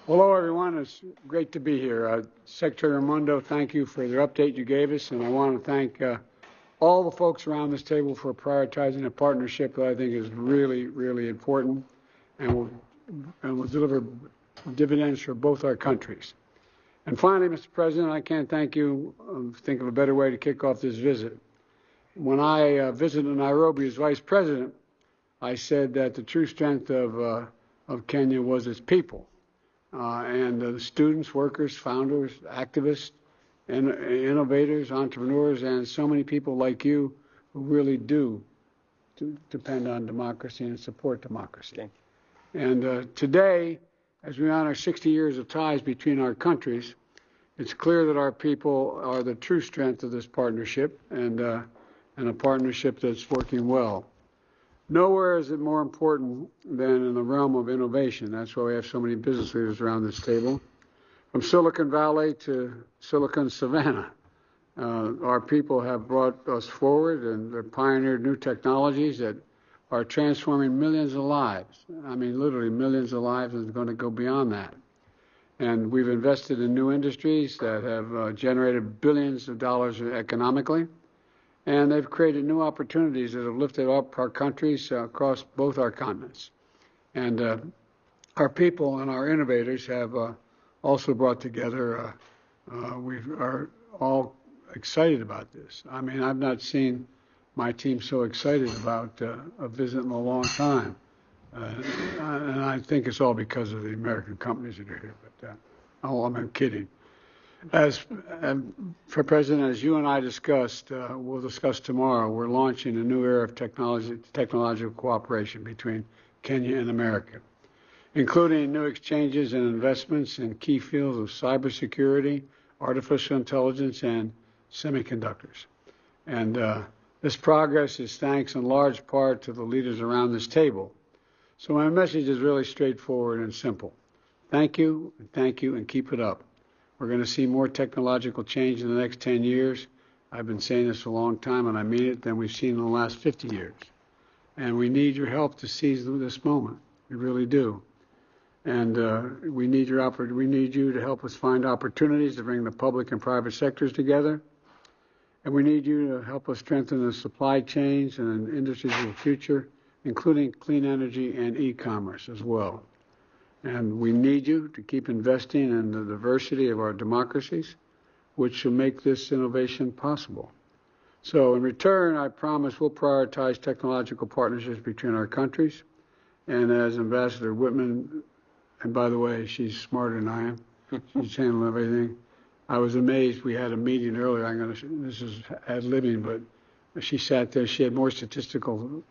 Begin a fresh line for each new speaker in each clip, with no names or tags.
Hello, everyone. It's great to be here. Secretary Raimondo, thank you for the update you gave us, and I want to thank all the folks around this table for prioritizing a partnership that I think is really, really important and will deliver dividends for both our countries. And finally, Mr. President, I can't thank you. Think of a better way to kick off this visit. When I visited Nairobi as Vice President, I said that the true strength of Kenya was its people. And the students, workers, founders, activists, and innovators, entrepreneurs, and so many people like you who really do depend on democracy and support democracy.
Okay.
And today, as we honor 60 years of ties between our countries, it's clear that our people are the true strength of this partnership and a partnership that's working well. Nowhere is it more important than in the realm of innovation. That's why we have so many business leaders around this table. From Silicon Valley to Silicon Savannah, our people have brought us forward and they've pioneered new technologies that are transforming millions of lives. I mean, literally millions of lives, and it's going to go beyond that. And we've invested in new industries that have generated billions of dollars economically. And they've created new opportunities that have lifted up our countries across both our continents. And our people and our innovators have also brought together, we are all excited about this. I mean, I've not seen my team so excited about a visit in a long time. And I think it's all because of the American companies that are here. But I'm kidding. For President, as you and I discussed, we'll discuss tomorrow, we're launching a new era of technological cooperation between Kenya and America, including new exchanges and investments in key fields of cybersecurity, artificial intelligence, and semiconductors. And this progress is thanks in large part to the leaders around this table. So my message is really straightforward and simple. Thank you, and keep it up. We're going to see more technological change in the next 10 years. I've been saying this a long time, and I mean it, than we've seen in the last 50 years. And we need your help to seize this moment. We really do. And we need you to help us find opportunities to bring the public and private sectors together. And we need you to help us strengthen the supply chains and industries of the future, including clean energy and e-commerce as well. And we need you to keep investing in the diversity of our democracies, which will make this innovation possible. So in return, I promise we'll prioritize technological partnerships between our countries. And as Ambassador Whitman, and by the way, she's smarter than I am. She's handling everything. I was amazed. We had a meeting earlier. This is ad-libbing, but she sat there. She had more statistical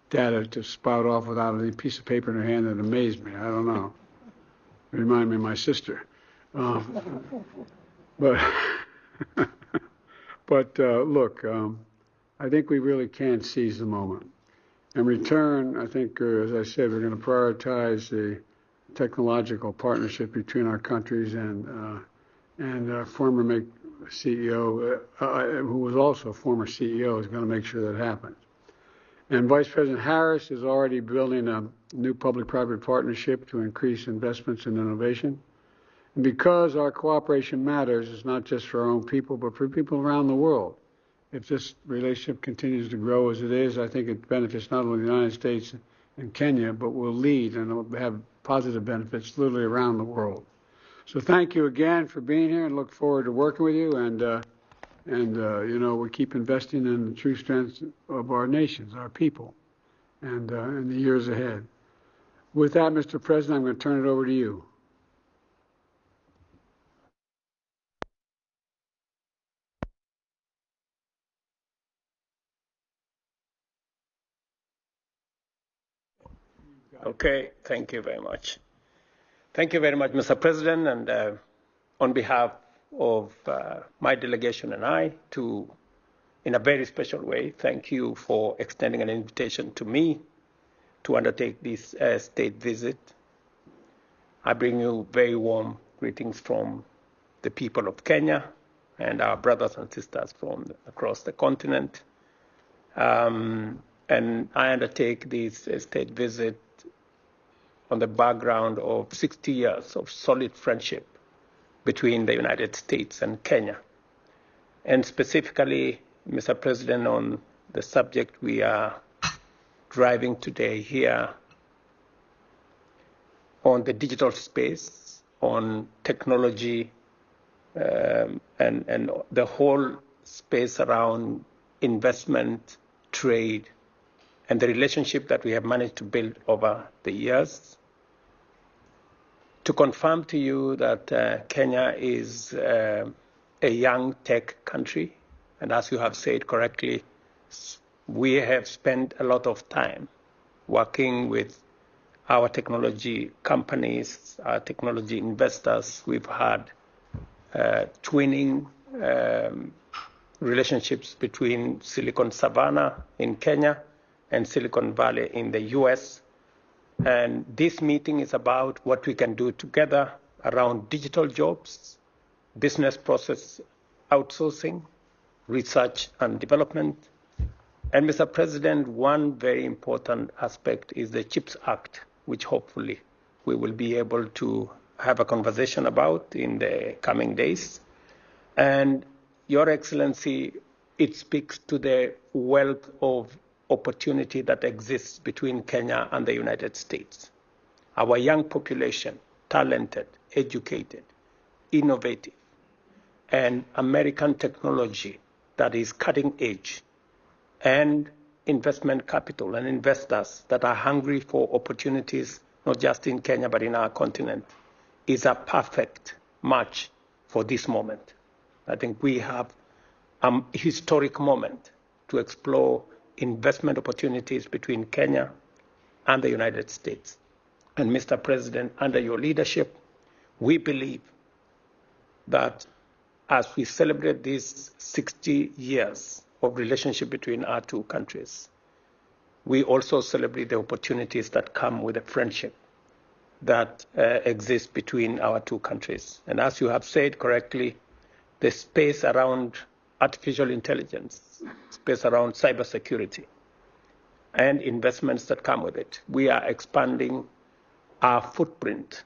data to spout off without any piece of paper in her hand that amazed me. I don't know. It reminded me of my sister. But look, I think we really can seize the moment. In return, I think, as I said, we're going to prioritize the technological partnership between our countries, and our former CEO, who was also a former CEO, is going to make sure that happens. And Vice President Harris is already building a new public-private partnership to increase investments in innovation. And because our cooperation matters, it's not just for our own people, but for people around the world. If this relationship continues to grow as it is, I think it benefits not only the United States and Kenya, but will lead and will have positive benefits literally around the world. So thank you again for being here, and look forward to working with you. And we keep investing in the true strengths of our nations, our people, and in the years ahead. With that, Mr. President, I'm going to turn it over to you.
Okay, thank you very much. Thank you very much, Mr. President, and on behalf of my delegation and I, in a very special way, thank you for extending an invitation to me to undertake this state visit. I bring you very warm greetings from the people of Kenya and our brothers and sisters from across the continent. And I undertake this state visit on the background of 60 years of solid friendship between the United States and Kenya. And specifically, Mr. President, on the subject we are driving today here on the digital space, on technology, and the whole space around investment, trade, and the relationship that we have managed to build over the years. To confirm to you that Kenya is a young tech country, and as you have said correctly, we have spent a lot of time working with our technology companies, our technology investors. We've had twinning relationships between Silicon Savannah in Kenya and Silicon Valley in the US. And this meeting is about what we can do together around digital jobs, business process outsourcing, research and development. And Mr. President, one very important aspect is the CHIPS Act, which hopefully we will be able to have a conversation about in the coming days. And Your Excellency, it speaks to the wealth of opportunity that exists between Kenya and the United States. Our young population, talented, educated, innovative, and American technology that is cutting edge, and investment capital and investors that are hungry for opportunities, not just in Kenya, but in our continent, is a perfect match for this moment. I think we have a historic moment to explore investment opportunities between Kenya and the United States. And Mr. President, under your leadership, we believe that as we celebrate these 60 years of relationship between our two countries, we also celebrate the opportunities that come with the friendship that exists between our two countries. And as you have said correctly, the space around artificial intelligence, space around cybersecurity, and investments that come with it. We are expanding our footprint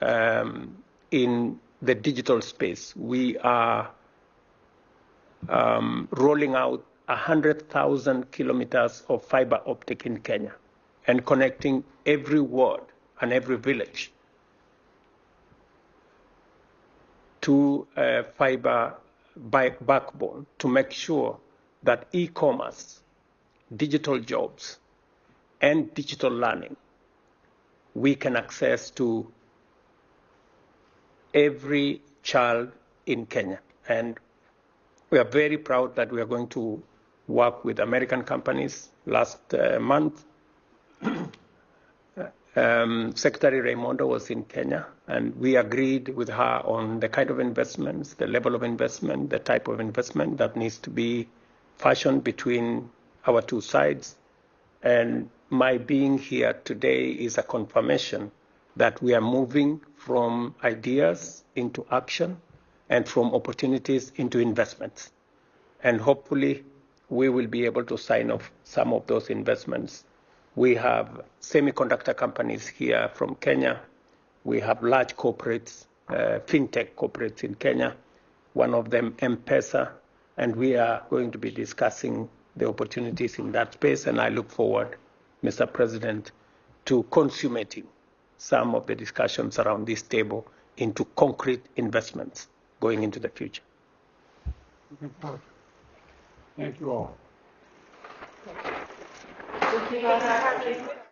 in the digital space. We are rolling out 100,000 kilometers of fiber optic in Kenya and connecting every ward and every village to a fiber backbone to make sure that e-commerce, digital jobs, and digital learning, we can access to every child in Kenya. And we are very proud that we are going to work with American companies. Last month, Secretary Raimondo was in Kenya, and we agreed with her on the kind of investments, the level of investment, the type of investment that needs to be fashioned between our two sides. And my being here today is a confirmation that we are moving from ideas into action and from opportunities into investments. And hopefully we will be able to sign off some of those investments. We have semiconductor companies here from Kenya. We have large corporates, fintech corporates in Kenya, one of them M-Pesa, and we are going to be discussing the opportunities in that space. And I look forward, Mr. President, to consummating some of the discussions around this table into concrete investments going into the future.
Thank you all.
Thank you.